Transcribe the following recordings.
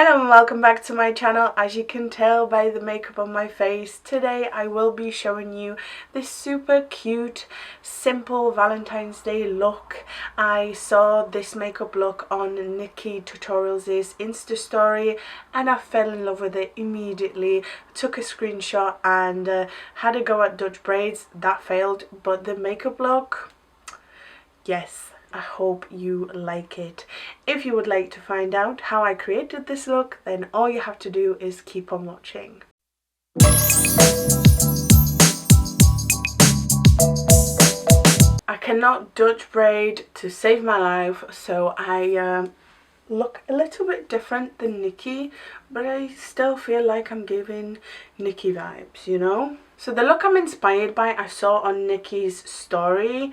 Hello and welcome back to my channel. As you can tell by the makeup on my face, today I will be showing you this super cute, simple Valentine's Day look. I saw this makeup look on Nikkietutorials' Insta story and I fell in love with it immediately. Took a screenshot and had a go at Dutch braids. That failed, but the makeup look, yes. I hope you like it. If you would like to find out how I created this look, then all you have to do is keep on watching. I cannot Dutch braid to save my life, so I look a little bit different than Nikkie, but I still feel like I'm giving Nikkie vibes, you know? So the look I'm inspired by, I saw on Nikkie's story,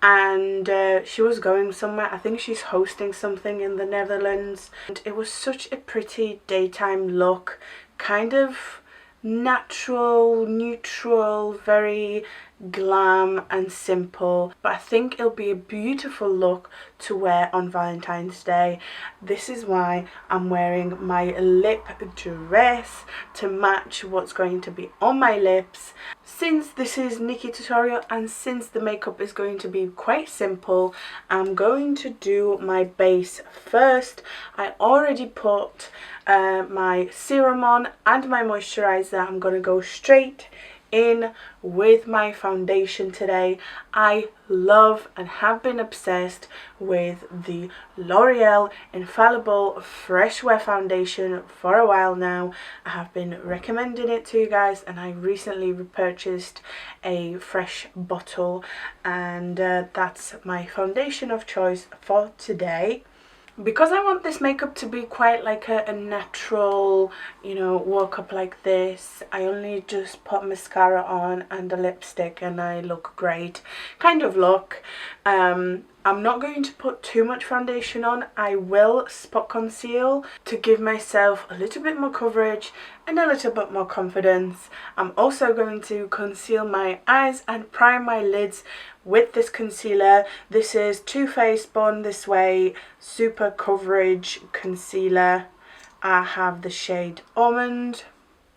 and she was going somewhere. I think she's hosting something in the Netherlands, and it was such a pretty daytime look, kind of natural, neutral, very glam and simple, but I think it'll be a beautiful look to wear on Valentine's Day. This is why I'm wearing my lip dress to match what's going to be on my lips. Since this is Nikkietutorial and since the makeup is going to be quite simple, I'm going to do my base first. I already put my serum on and my moisturizer. I'm going to go straight in with my foundation today. I love and have been obsessed with the L'Oreal Infallible Fresh Wear Foundation for a while now. I have been recommending it to you guys, and I recently repurchased a fresh bottle, and that's my foundation of choice for today. Because I want this makeup to be quite like a natural, you know, woke up like this, I only just put mascara on and a lipstick and I look great kind of look. I'm not going to put too much foundation on. I will spot conceal to give myself a little bit more coverage and a little bit more confidence. I'm also going to conceal my eyes and prime my lids with this concealer. This is Too Faced Born This Way Super Coverage Concealer. I have the shade Almond.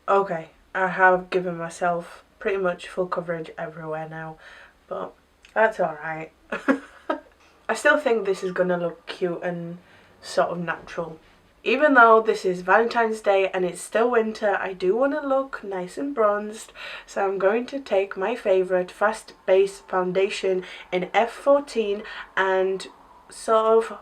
Okay, I have given myself pretty much full coverage everywhere now, but that's alright. I still think this is going to look cute and sort of natural. Even though this is Valentine's Day and it's still winter, I do want to look nice and bronzed. So I'm going to take my favourite Fast Base Foundation in F14 and sort of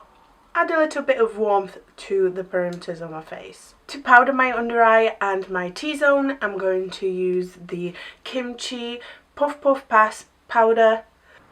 add a little bit of warmth to the perimeters of my face. To powder my under eye and my T-zone, I'm going to use the Kimchi Puff Puff Pass powder.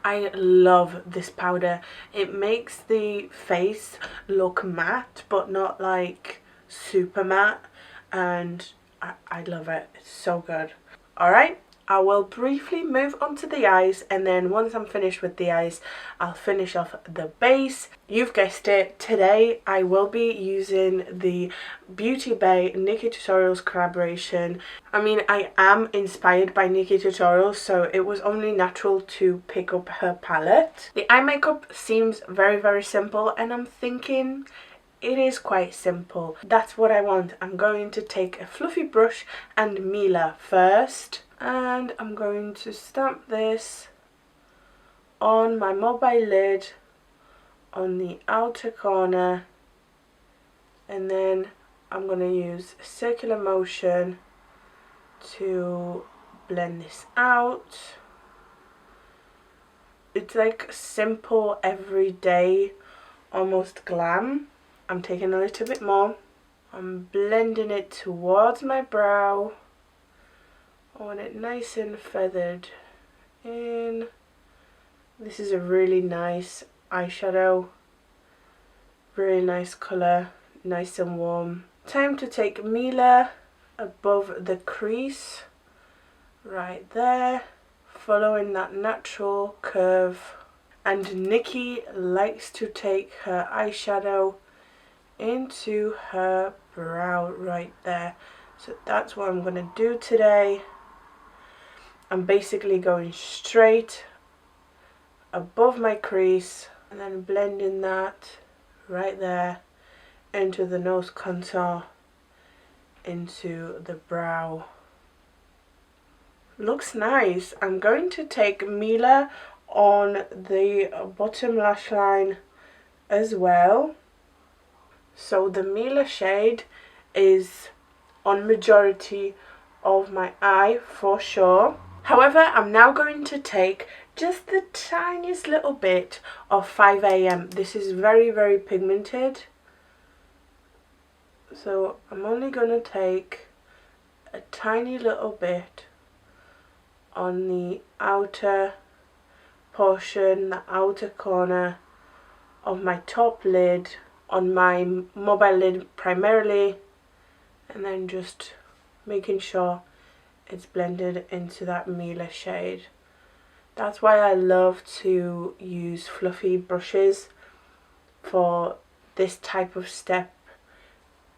I love this powder. It makes the face look matte but not like super matte, and I love it. It's so good. Alright, I will briefly move on to the eyes, and then once I'm finished with the eyes, I'll finish off the base. You've guessed it, today I will be using the Beauty Bay Nikkietutorials collaboration. I mean, I am inspired by Nikkietutorials, so it was only natural to pick up her palette. The eye makeup seems very simple, and I'm thinking it is quite simple. That's what I want. I'm going to take a fluffy brush and Mila first, and I'm going to stamp this on my mobile lid on the outer corner, and then I'm going to use circular motion to blend this out. It's like simple, everyday, almost glam. I'm taking a little bit more. I'm blending it towards my brow. I want it nice and feathered in. This is a really nice eyeshadow. Really nice colour, nice and warm. Time to take Mila above the crease, right there, following that natural curve. And Nikkie likes to take her eyeshadow into her brow right there. So that's what I'm going to do today. I'm basically going straight above my crease and then blending that right there into the nose contour into the brow. Looks nice. I'm going to take Mila on the bottom lash line as well. So the Mila shade is on majority of my eye for sure. However, I'm now going to take just the tiniest little bit of 5 AM. This is very, very pigmented. So I'm only going to take a tiny little bit on the outer portion, the outer corner of my top lid, on my mobile lid primarily, and then just making sure it's blended into that Mila shade. That's why I love to use fluffy brushes for this type of step.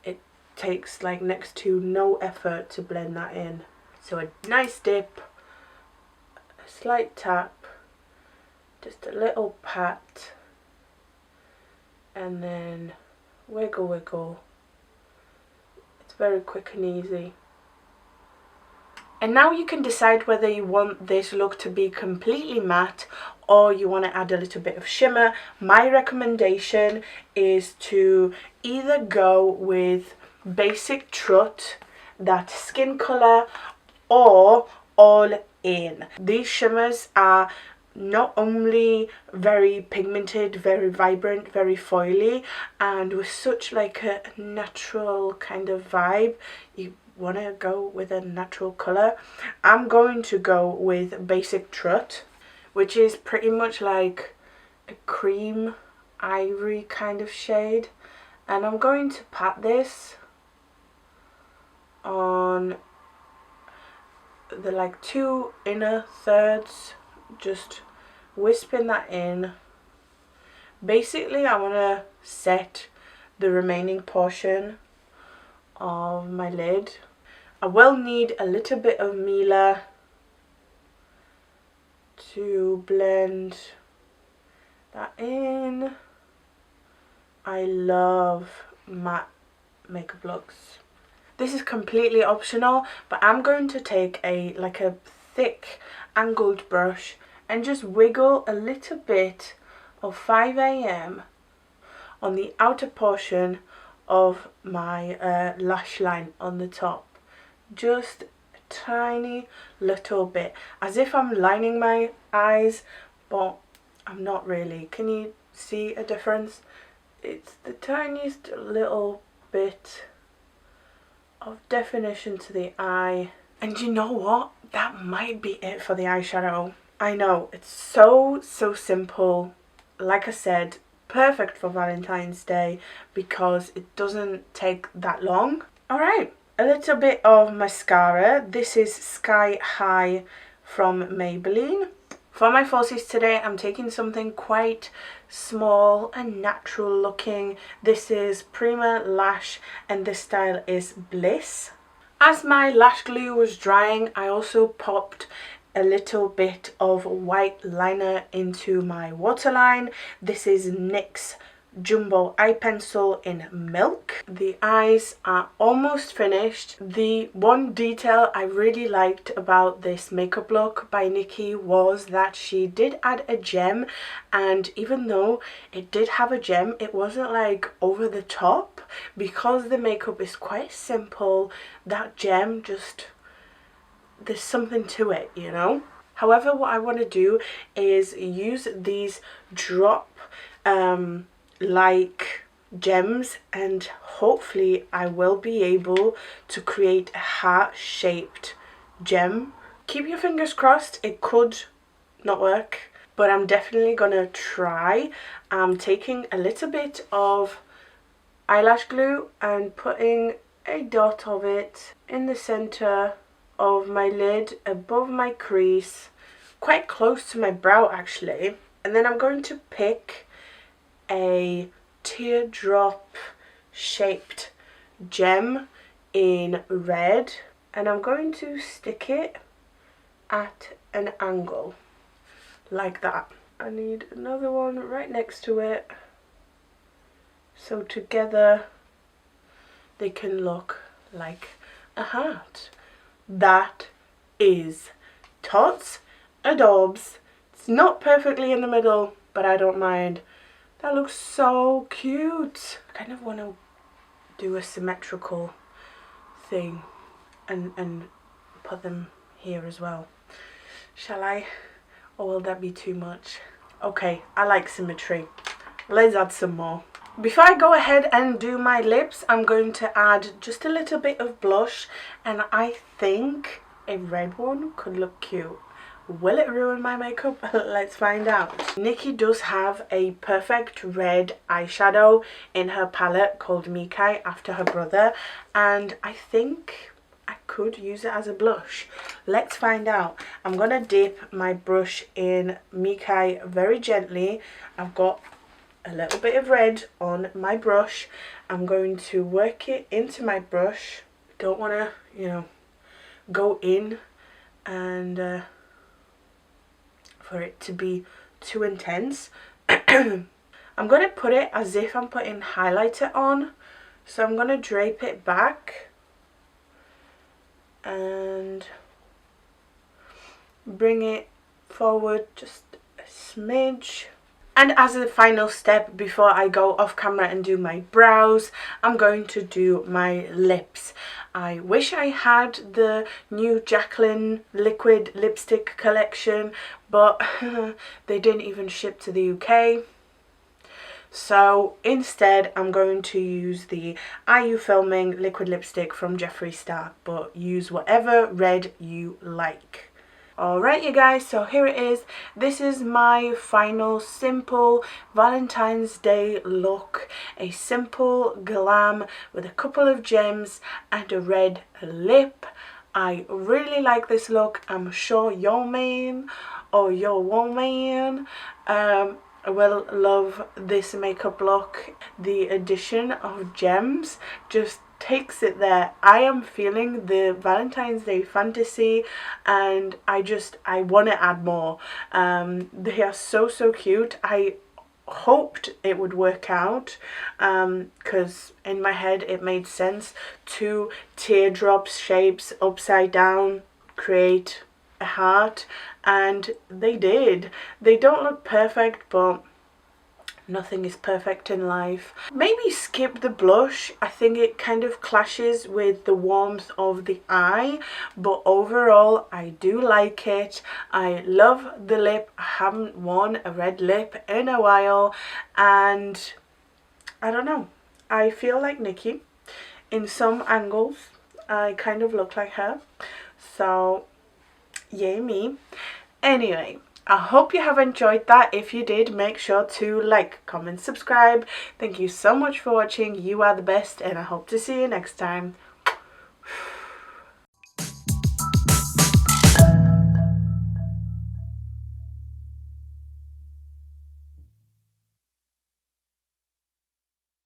It takes like next to no effort to blend that in. So a nice dip, a slight tap, just a little pat, and then wiggle wiggle. It's very quick and easy. And now you can decide whether you want this look to be completely matte or you want to add a little bit of shimmer. My recommendation is to either go with Basic Trut, that skin colour, or All In. These shimmers are not only very pigmented, very vibrant, very foily, and with such like a natural kind of vibe. You want to go with a natural colour. I'm going to go with Basic Trut, which is pretty much like a cream ivory kind of shade, and I'm going to pat this on the like 2 inner thirds, just wisping that in. Basically I want to set the remaining portion of my lid. I will need a little bit of Mila to blend that in. I love matte makeup looks. This is completely optional, but I'm going to take a thick angled brush and just wiggle a little bit of 5 AM on the outer portion of my lash line on the top. Just a tiny little bit, as if I'm lining my eyes, but I'm not really. Can you see a difference? It's the tiniest little bit of definition to the eye. And you know what? That might be it for the eyeshadow. I know, it's so simple. Like I said, perfect for Valentine's Day because it doesn't take that long. Alright, a little bit of mascara. This is Sky High from Maybelline. For my falsies today, I'm taking something quite small and natural looking. This is Prima Lash and this style is Bliss. As my lash glue was drying, I also popped a little bit of white liner into my waterline. This is NYX's Jumbo Eye Pencil in Milk. The eyes are almost finished. The one detail I really liked about this makeup look by Nikkie was that she did add a gem, and even though it did have a gem, it wasn't like over the top. Because the makeup is quite simple, that gem just, there's something to it, you know. However, what I want to do is use these drop like gems, and hopefully I will be able to create a heart shaped gem. Keep your fingers crossed, it could not work, but I'm definitely gonna try. I'm taking a little bit of eyelash glue and putting a dot of it in the center of my lid above my crease, quite close to my brow actually, and then I'm going to pick a teardrop shaped gem in red, and I'm going to stick it at an angle like that. I need another one right next to it so together they can look like a heart. That is tots adorbs. It's not perfectly in the middle, but I don't mind. That looks so cute. I kind of want to do a symmetrical thing and put them here as well. Shall I? Or will that be too much? Okay, I like symmetry. Let's add some more. Before I go ahead and do my lips, I'm going to add just a little bit of blush, and I think a red one could look cute. Will it ruin my makeup? Let's find out. Nikkie does have a perfect red eyeshadow in her palette called Mikai after her brother, and I think I could use it as a blush. Let's find out. I'm gonna dip my brush in Mikai very gently. I've got a little bit of red on my brush. I'm going to work it into my brush. Don't want to, you know, go in and for it to be too intense. I'm going to put it as if I'm putting highlighter on. So I'm going to drape it back and bring it forward just a smidge. And as a final step before I go off camera and do my brows, I'm going to do my lips. I wish I had the new Jaclyn liquid lipstick collection, but they didn't even ship to the UK. So instead I'm going to use the IU Filming liquid lipstick from Jeffree Star, but use whatever red you like. Alright you guys, so here it is. This is my final simple Valentine's Day look. A simple glam with a couple of gems and a red lip. I really like this look. I'm sure your man or your woman will love this makeup look. The addition of gems just takes it there. I am feeling the Valentine's Day fantasy, and I want to add more. They are so cute. I hoped it would work out because in my head it made sense. 2 teardrops shapes upside down create a heart, and they did. They don't look perfect, but nothing is perfect in life. Maybe skip the blush. I think it kind of clashes with the warmth of the eye, but overall I do like it. I love the lip. I haven't worn a red lip in a while, and I don't know, I feel like Nikkie. In some angles I kind of look like her, so yay me. Anyway, I hope you have enjoyed that. If you did, make sure to like, comment, subscribe. Thank you so much for watching. You are the best, and I hope to see you next time.